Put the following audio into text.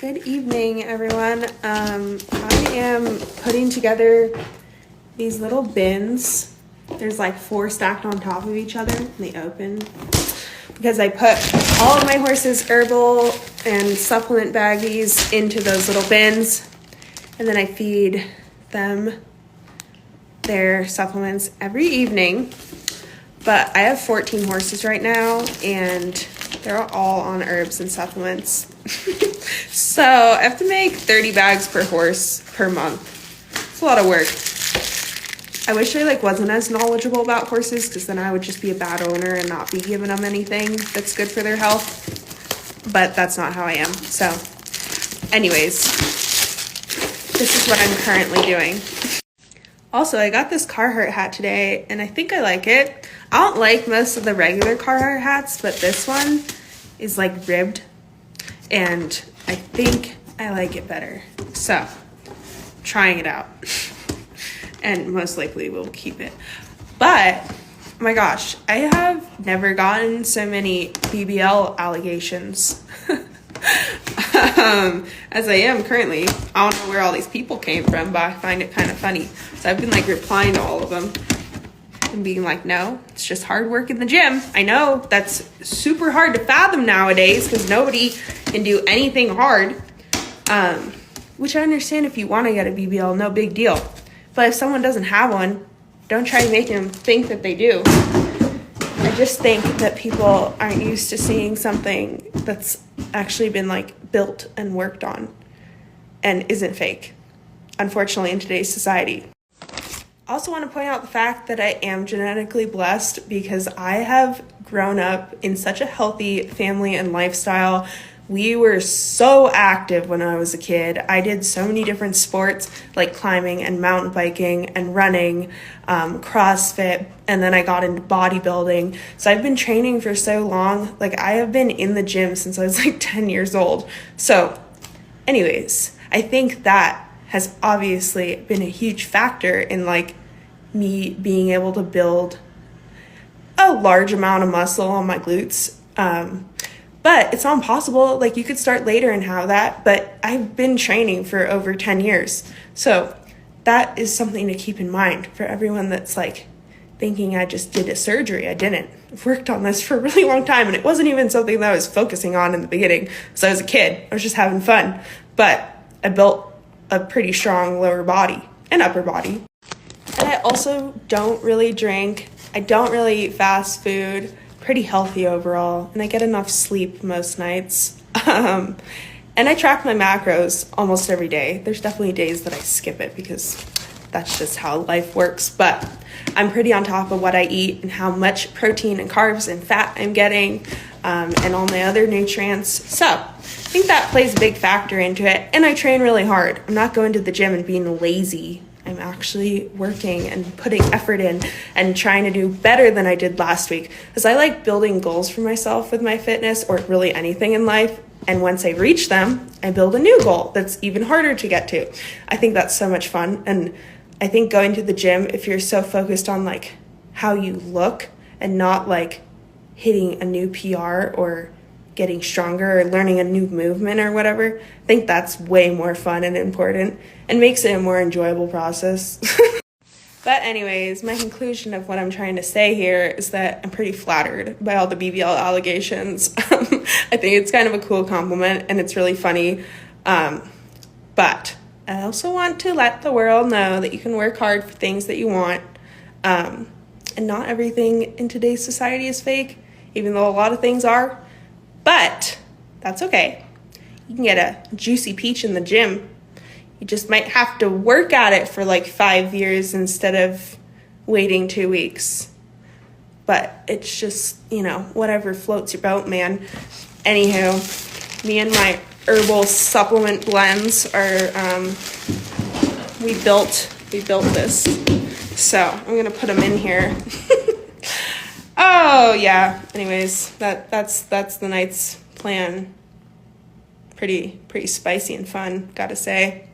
Good evening, everyone. I am putting together these little bins. There's like 4 stacked on top of each other, and they open because I put all of my horses' herbal and supplement baggies into those little bins, and then I feed them their supplements every evening. But I have 14 horses right now, and they're all on herbs and supplements. So I have to make 30 bags per horse per month. It's a lot of work. I wish I wasn't as knowledgeable about horses, because then I would just be a bad owner and not be giving them anything that's good for their health. But that's not how I am. So anyways, this is what I'm currently doing. Also, I got this Carhartt hat today, and I think I like it. I don't like most of the regular Carhartt hats, but this one is ribbed, and I think I like it better. So, trying it out. And most likely we'll keep it. But, oh my gosh, I have never gotten so many BBL allegations as I am currently. I don't know where all these people came from, but I find it kind of funny. So I've been replying to all of them and being no, it's just hard work in the gym. I know that's super hard to fathom nowadays because nobody can do anything hard. Which I understand, if you want to get a BBL, no big deal. But if someone doesn't have one, don't try making them think that they do. I just think that people aren't used to seeing something that's actually been built and worked on and isn't fake, unfortunately, in today's society. I also want to point out the fact that I am genetically blessed, because I have grown up in such a healthy family and lifestyle. We were so active when I was a kid. I did so many different sports like climbing and mountain biking and running, CrossFit, and then I got into bodybuilding. So I've been training for so long. I have been in the gym since I was 10 years old. So anyways, I think that has obviously been a huge factor in me being able to build a large amount of muscle on my glutes. But it's not impossible. You could start later and have that, but I've been training for over 10 years. So that is something to keep in mind for everyone that's thinking I just did a surgery. I didn't. I've worked on this for a really long time, and it wasn't even something that I was focusing on in the beginning. So I was a kid. I was just having fun. But I built a pretty strong lower body and upper body. And I also don't really drink. I don't really eat fast food. Pretty healthy overall, and I get enough sleep most nights. And I track my macros almost every day. There's definitely days that I skip it because that's just how life works, but I'm pretty on top of what I eat and how much protein and carbs and fat I'm getting, and all my other nutrients. So I think that plays a big factor into it, and I train really hard. I'm not going to the gym and being lazy. I'm actually working and putting effort in and trying to do better than I did last week, because I like building goals for myself with my fitness, or really anything in life. And once I reach them, I build a new goal that's even harder to get to. I think that's so much fun. And I think going to the gym, if you're so focused on how you look and not hitting a new PR or getting stronger or learning a new movement or whatever, I think that's way more fun and important and makes it a more enjoyable process. But anyways, my conclusion of what I'm trying to say here is that I'm pretty flattered by all the BBL allegations. I think it's kind of a cool compliment, and it's really funny. But I also want to let the world know that you can work hard for things that you want. And not everything in today's society is fake, even though a lot of things are. But that's okay. You can get a juicy peach in the gym. You just might have to work at it for 5 years instead of waiting 2 weeks. But it's just, whatever floats your boat, man. Anywho, me and my herbal supplement blends are, we built this. So I'm going to put them in here. Oh yeah. Anyways, that's the night's plan. Pretty spicy and fun, gotta say.